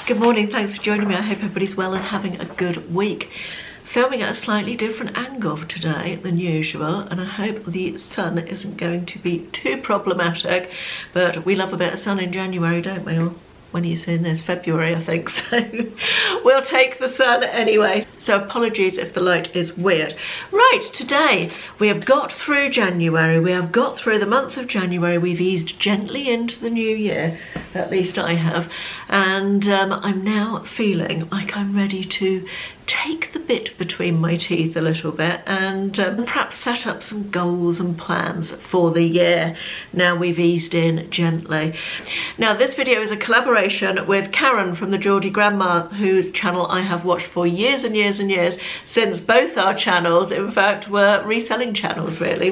Good morning, thanks for joining me. I hope everybody's well and having a good week. Filming at a slightly different angle today than usual, and I hope the sun isn't going to be too problematic, but we love a bit of sun in January, don't we? Or when are you seeing this? February, I think, so we'll take the sun anyway. So apologies if the light is weird. Right, today we have got through January, we have got through the month of January, we've eased gently into the new year, at least I have, and I'm now feeling like I'm ready to take the bit between my teeth a little bit and perhaps set up some goals and plans for the year now we've eased in gently. Now this video is a collaboration with Karen from the Geordie Grandma, whose channel I have watched for years and years and years, since both our channels in fact were reselling channels really.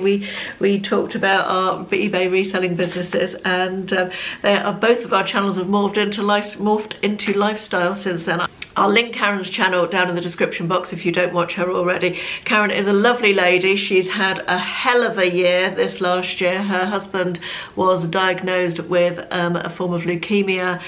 We talked about our eBay reselling businesses, and both of our channels have morphed into lifestyle since then. I'll link Karen's channel down in the description box if you don't watch her already. Karen is a lovely lady. She's had a hell of a year this last year. Her husband was diagnosed with a form of leukemia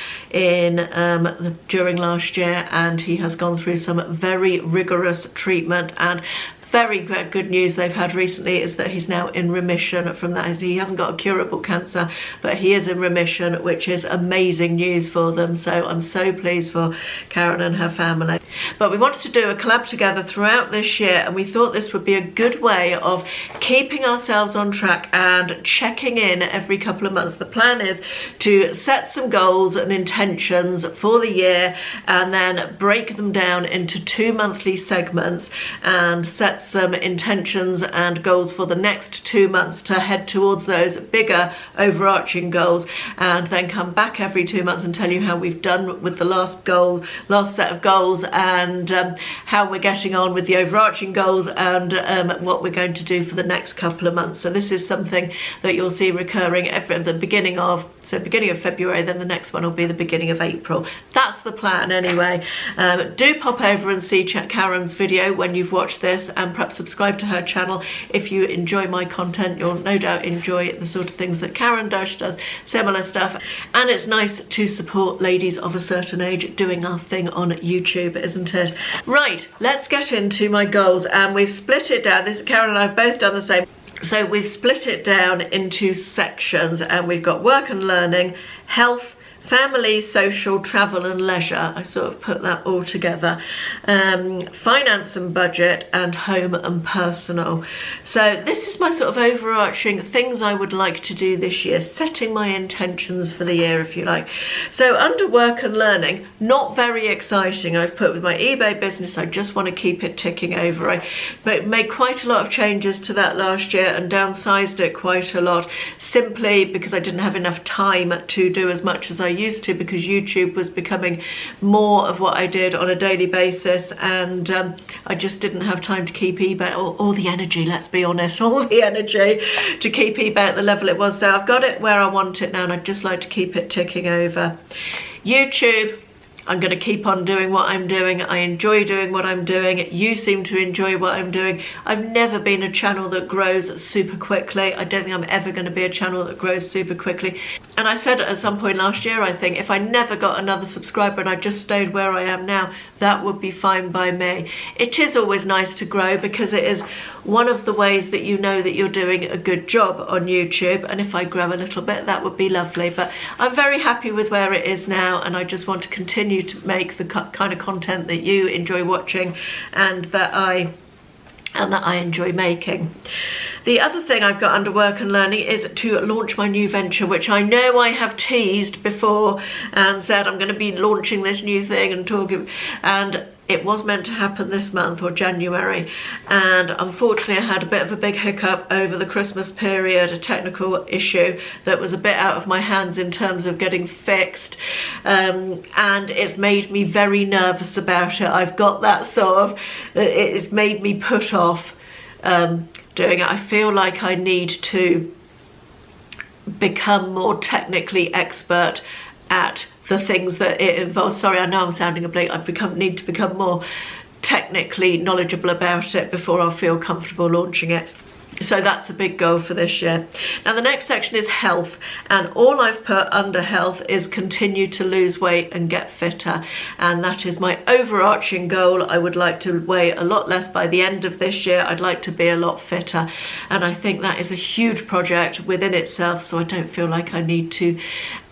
during last year, and he has gone through some very rigorous treatment, and very good news they've had recently is that he's now in remission from that. He hasn't got a curable cancer, but he is in remission, which is amazing news for them. So I'm so pleased for Karen and her family. But we wanted to do a collab together throughout this year, and we thought this would be a good way of keeping ourselves on track and checking in every couple of months. The plan is to set some goals and intentions for the year and then break them down into 2 monthly segments and set some intentions and goals for the next 2 months to head towards those bigger overarching goals, and then come back every 2 months and tell you how we've done with the last set of goals, and how we're getting on with the overarching goals, and what we're going to do for the next couple of months. So this is something that you'll see recurring at the beginning of February, then the next one will be the beginning of April. That's the plan anyway. Do pop over and see Karen's video when you've watched this, and perhaps subscribe to her channel. If you enjoy my content, you'll no doubt enjoy the sort of things that Karen does. She does similar stuff, and it's nice to support ladies of a certain age doing our thing on YouTube, isn't it? Right, let's get into my goals, and we've split it down. Karen and I have both done the same. So we've split it down into sections, and we've got work and learning, health, family, social, travel and leisure. I sort of put that all together. Finance and budget, and home and personal. So this is my sort of overarching things I would like to do this year, setting my intentions for the year, if you like. So under work and learning, not very exciting. I've put with my eBay business, I just want to keep it ticking over. I made quite a lot of changes to that last year and downsized it quite a lot, simply because I didn't have enough time to do as much as I used to, because YouTube was becoming more of what I did on a daily basis, and I just didn't have time to keep eBay or the energy, let's be honest, all the energy to keep eBay at the level it was. So I've got it where I want it now, and I'd just like to keep it ticking over. YouTube, I'm going to keep on doing what I'm doing. I enjoy doing what I'm doing. You seem to enjoy what I'm doing. I've never been a channel that grows super quickly. I don't think I'm ever going to be a channel that grows super quickly. And I said at some point last year, I think, if I never got another subscriber and I just stayed where I am now, that would be fine by me. It is always nice to grow, because it is one of the ways that you know that you're doing a good job on YouTube, and if I grow a little bit, that would be lovely. But I'm very happy with where it is now, and I just want to continue to make the kind of content that you enjoy watching and that I enjoy making. The other thing I've got under work and learning is to launch my new venture, which I know I have teased before and said I'm going to be launching this new thing and talking, and it was meant to happen this month or January, and unfortunately I had a bit of a big hiccup over the Christmas period, a technical issue that was a bit out of my hands in terms of getting fixed, and it's made me very nervous about it. I've got that sort of, it's made me put off doing it. I feel like I need to become more technically expert at the things that it involves. Sorry, I know I'm sounding a bleak. Need to become more technically knowledgeable about it before I feel comfortable launching it. So that's a big goal for this year. Now the next section is health, and all I've put under health is continue to lose weight and get fitter, and that is my overarching goal. I would like to weigh a lot less by the end of this year. I'd like to be a lot fitter, and I think that is a huge project within itself, so I don't feel like I need to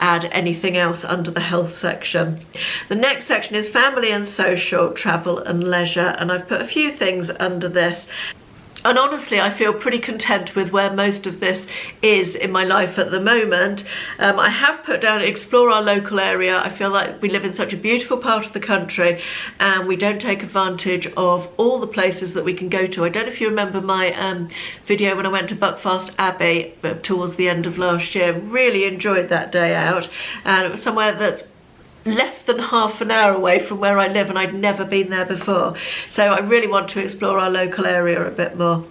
add anything else under the health section. The next section is family and social, travel and leisure, and I've put a few things under this. And honestly, I feel pretty content with where most of this is in my life at the moment. I have put down explore our local area. I feel like we live in such a beautiful part of the country and we don't take advantage of all the places that we can go to. I don't know if you remember my video when I went to Buckfast Abbey towards the end of last year. Really enjoyed that day out, and it was somewhere that's less than half an hour away from where I live, and I'd never been there before, so I really want to explore our local area a bit more.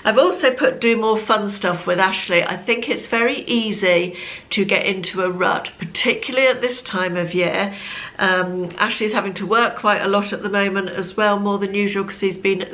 I've also put do more fun stuff with Ashley. I think it's very easy to get into a rut, particularly at this time of year. Ashley's having to work quite a lot at the moment as well, more than usual, because he's been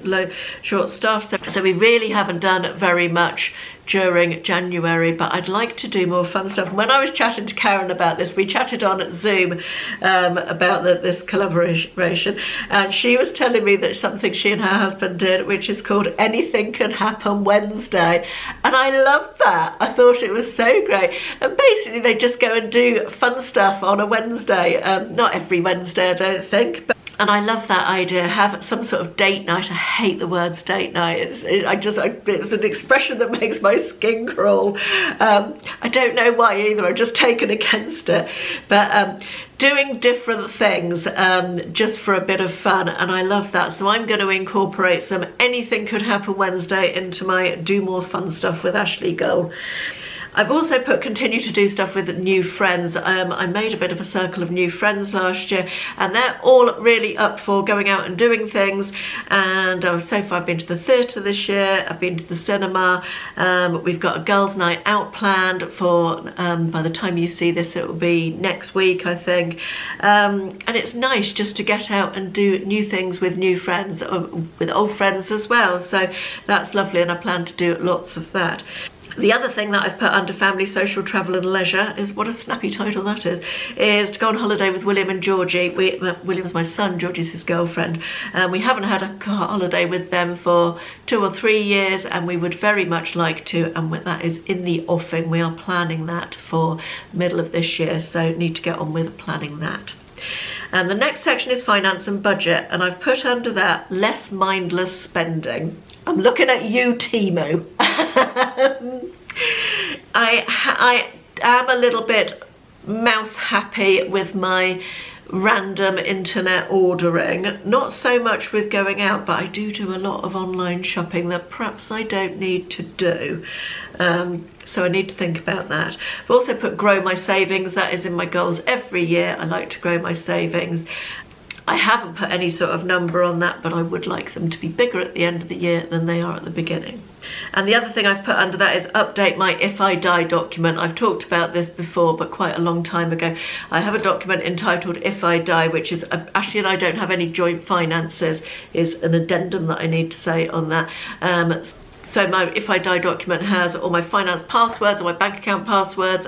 short staffed, so we really haven't done very much during January, but I'd like to do more fun stuff. And when I was chatting to Karen about this, we chatted on Zoom about this collaboration, and she was telling me that something she and her husband did, which is called Anything Can Happen Wednesday, and I love that. I thought it was so great, and basically they just go and do fun stuff on a Wednesday, not every Wednesday I don't think, but and I love that idea. Have some sort of date night. I hate the words date night. It's an expression that makes my skin crawl. I don't know why either. I'm just taken against it. But doing different things just for a bit of fun, and I love that. So I'm going to incorporate some Anything Could Happen Wednesday into my do more fun stuff with Ashley goal. I've also put continue to do stuff with new friends. I made a bit of a circle of new friends last year, and they're all really up for going out and doing things. And so far I've been to the theatre this year, I've been to the cinema, we've got a girls' night out planned for, by the time you see this it will be next week I think. And it's nice just to get out and do new things with new friends, with old friends as well. So that's lovely, and I plan to do lots of that. The other thing that I've put under family, social, travel and leisure is, what a snappy title that is to go on holiday with William and Georgie. William's my son, Georgie's his girlfriend. We haven't had a holiday with them for 2 or 3 years, and we would very much like to, and that is in the offing. We are planning that for middle of this year, so need to get on with planning that. And the next section is finance and budget, and I've put under that less mindless spending. I'm looking at you, Timo. I am a little bit mouse happy with my random internet ordering, not so much with going out, but I do a lot of online shopping that perhaps I don't need to do. So I need to think about that. I've also put grow my savings. That is in my goals every year. I like to grow my savings. I haven't put any sort of number on that, but I would like them to be bigger at the end of the year than they are at the beginning. And the other thing I've put under that is update my If I Die document. I've talked about this before, but quite a long time ago. I have a document entitled If I Die, which is, Ashley and I don't have any joint finances, is an addendum that I need to say on that. So my If I Die document has all my finance passwords, all my bank account passwords,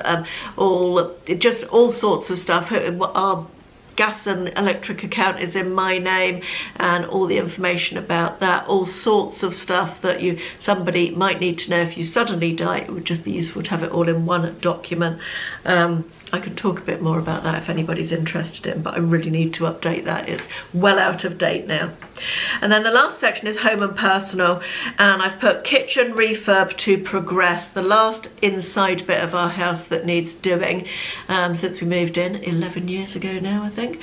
all sorts of stuff. Our gas and electric account is in my name, and all the information about that, all sorts of stuff that somebody might need to know if you suddenly die. It would just be useful to have it all in one document. I can talk a bit more about that if anybody's interested in, but I really need to update that. It's well out of date now. And then the last section is home and personal, and I've put kitchen refurb to progress. The last inside bit of our house that needs doing, since we moved in 11 years ago now I think,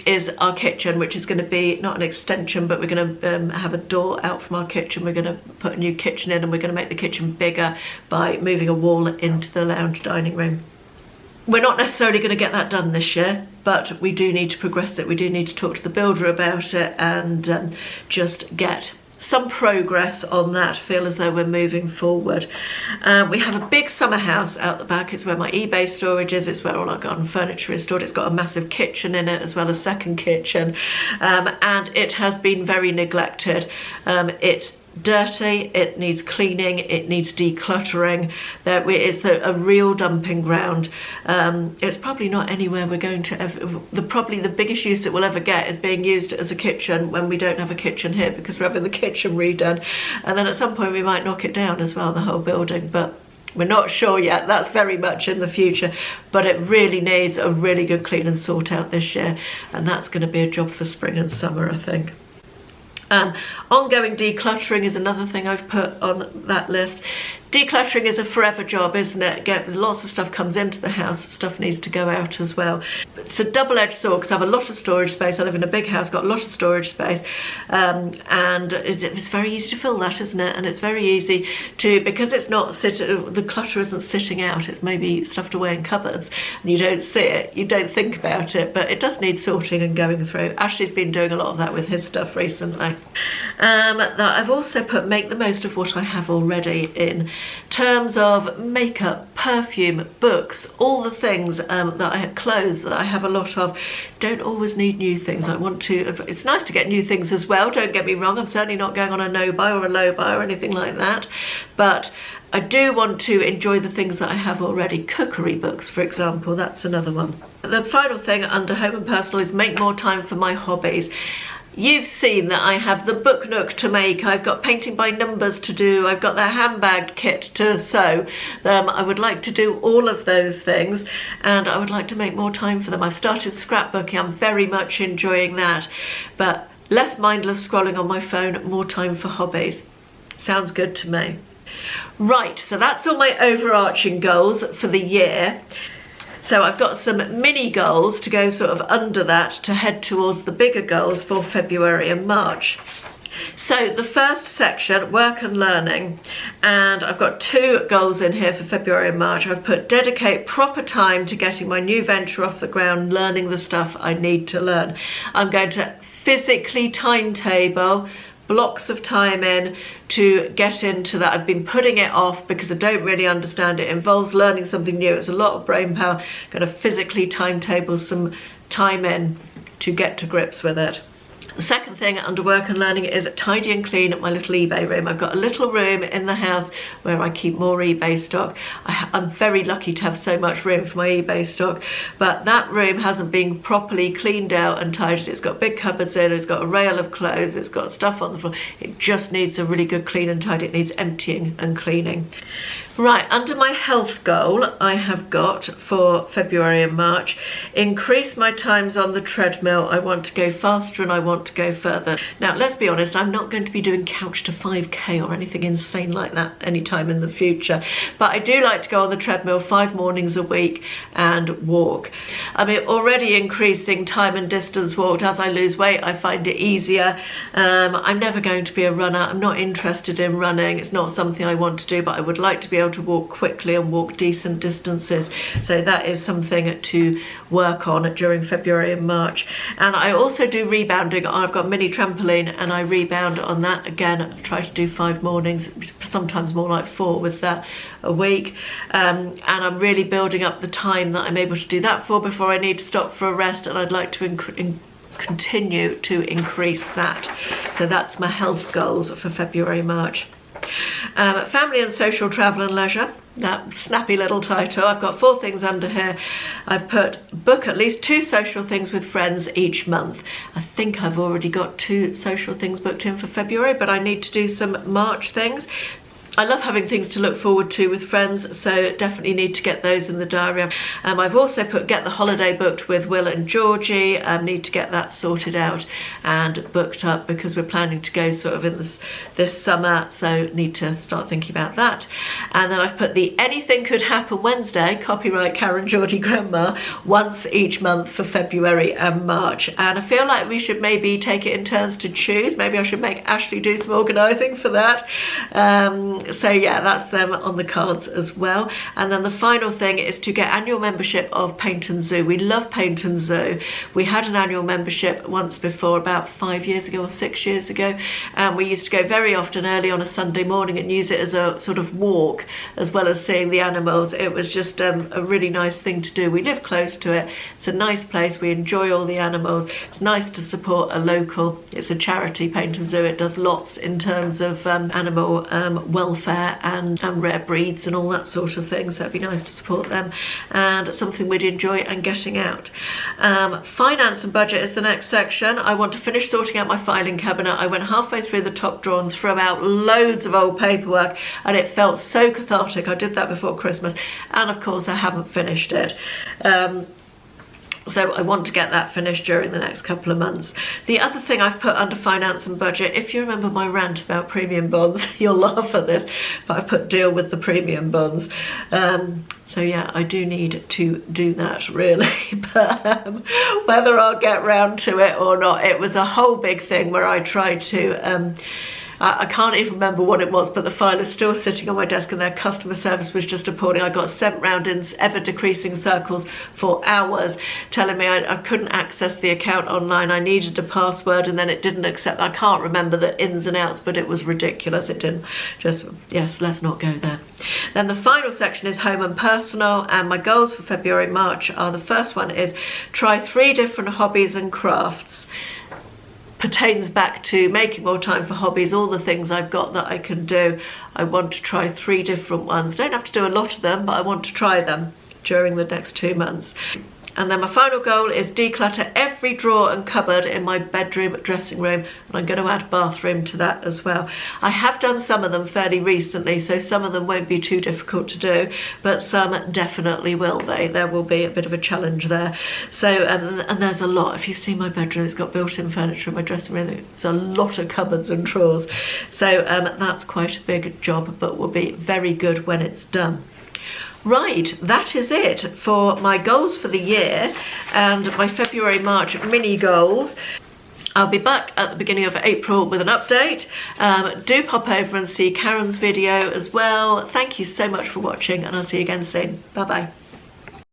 is our kitchen, which is going to be not an extension, but we're going to have a door out from our kitchen. We're going to put a new kitchen in, and we're going to make the kitchen bigger by moving a wall into the lounge dining room. We're not necessarily going to get that done this year, but we do need to progress it. We do need to talk to the builder about it and just get some progress on that, feel as though we're moving forward. We have a big summer house out the back. It's where my eBay storage is. It's where all our garden furniture is stored. It's got a massive kitchen in it as well as a second kitchen, and it has been very neglected. It dirty, it needs cleaning, it needs decluttering. It's a real dumping ground. It's probably not anywhere we're going to ever, probably the biggest use it will ever get is being used as a kitchen when we don't have a kitchen here, because we're having the kitchen redone, and then at some point we might knock it down as well, the whole building, but we're not sure yet. That's very much in the future, but it really needs a really good clean and sort out this year, and that's going to be a job for spring and summer, I think. Ongoing decluttering is another thing I've put on that list. Decluttering is a forever job, isn't it? Lots of stuff comes into the house, stuff needs to go out as well. It's a double-edged sword because I have a lot of storage space. I live in a big house, got a lot of storage space, and it's very easy to fill that, isn't it? And it's very easy to, because it's not the clutter isn't sitting out, it's maybe stuffed away in cupboards and you don't see it, you don't think about it, but it does need sorting and going through. Ashley's been doing a lot of that with his stuff recently. That I've also put make the most of what I have already in terms of makeup, perfume, books, all the things clothes that I have a lot of. Don't always need new things. It's nice to get new things as well, don't get me wrong. I'm certainly not going on a no buy or a low buy or anything like that, but I do want to enjoy the things that I have already. Cookery books, for example, that's another one. The final thing under home and personal is make more time for my hobbies. You've seen that I have the book nook to make, I've got painting by numbers to do, I've got the handbag kit to sew. I would like to do all of those things, and I would like to make more time for them. I've started scrapbooking, I'm very much enjoying that, but less mindless scrolling on my phone, more time for hobbies. Sounds good to me. Right, so that's all my overarching goals for the year. So I've got some mini goals to go sort of under that to head towards the bigger goals for February and March. So the first section, work and learning, and I've got 2 goals in here for February and March. I've put dedicate proper time to getting my new venture off the ground, learning the stuff I need to learn. I'm going to physically timetable blocks of time in to get into that. I've been putting it off because I don't really understand it. It involves learning something new. It's a lot of brain power. I'm going to physically timetable some time in to get to grips with it. The second thing under work and learning is tidy and clean my little eBay room. I've got a little room in the house where I keep more eBay stock. I'm very lucky to have so much room for my eBay stock, but that room hasn't been properly cleaned out and tidied. It's got big cupboards in, it's got a rail of clothes, it's got stuff on the floor. It just needs a really good clean and tidy. It needs emptying and cleaning. Right, under my health goal, I have got for February and March, increase my times on the treadmill. I want to go faster and I want to go further. Now, let's be honest, I'm not going to be doing couch to 5K or anything insane like that anytime in the future, but I do like to go on the treadmill 5 mornings a week and walk. I mean, already increasing time and distance walked. As I lose weight, I find it easier. I'm never going to be a runner. I'm not interested in running. It's not something I want to do, but I would like to be able to walk quickly and walk decent distances, so that is something to work on during February and March. And I also do rebounding. I've got a mini trampoline and I rebound on that. Again, I try to do 5 mornings, sometimes more like 4 with that a week, and I'm really building up the time that I'm able to do that for before I need to stop for a rest, and I'd like to continue to increase that. So that's my health goals for February, March. Family and social, travel and leisure, that snappy little title. I've got 4 things under here. I've put book at least 2 social things with friends each month. I think I've already got 2 social things booked in for February, but I need to do some March things. I love having things to look forward to with friends, so definitely need to get those in the diary. I've also put get the holiday booked with Will and Georgie. Need to get that sorted out and booked up because we're planning to go sort of in this summer, so need to start thinking about that. And then I've put the anything could happen Wednesday, copyright Karen Geordie Grandma, once each month for February and March. And I feel like we should maybe take it in turns to choose. Maybe I should make Ashley do some organising for that. So yeah, that's them on the cards as well. And then the final thing is to get annual membership of Paint and Zoo. We love Paint and Zoo. We had an annual membership once before, about 5 years ago or 6 years ago, and we used to go very often early on a Sunday morning and use it as a sort of walk as well as seeing the animals. It was just a really nice thing to do. We live close to it. It's a nice place. We enjoy all the animals. It's nice to support a local. It's a charity, Paint and Zoo. It does lots in terms of animal welfare and rare breeds and all that sort of thing, so it'd be nice to support them, and something we'd enjoy and getting out. Finance and budget is the next section. I want to finish sorting out my filing cabinet. I went halfway through the top drawer and threw out loads of old paperwork, and it felt so cathartic. I did that before Christmas, and of course I haven't finished it. So I want to get that finished during the next couple of months. The other thing I've put under finance and budget, if you remember my rant about premium bonds, you'll laugh at this, but I put deal with the premium bonds. So yeah, I do need to do that really, but whether I'll get round to it or not, it was a whole big thing where I tried to I can't even remember what it was, but the file is still sitting on my desk and their customer service was just appalling. I got sent round in ever decreasing circles for hours, telling me I couldn't access the account online. I needed a password and then it didn't accept. I can't remember the ins and outs, but it was ridiculous. It didn't just, yes, let's not go there. Then the final section is home and personal, and my goals for February, March are, the first one is try 3 different hobbies and crafts. Pertains back to making more time for hobbies, all the things I've got that I can do. I want to try 3 different ones. Don't have to do a lot of them, but I want to try them during the next 2 months. And then my final goal is declutter every drawer and cupboard in my bedroom, dressing room, and I'm going to add bathroom to that as well. I have done some of them fairly recently, so some of them won't be too difficult to do, but some definitely will be. There will be a bit of a challenge there. So, and there's a lot. If you've seen my bedroom, it's got built-in furniture in my dressing room. It's a lot of cupboards and drawers. So that's quite a big job, but will be very good when it's done. Right, that is it for my goals for the year and my February, March mini goals. I'll be back at the beginning of April with an update. Do pop over and see Karen's video as well. Thank you so much for watching, and I'll see you again soon. Bye bye.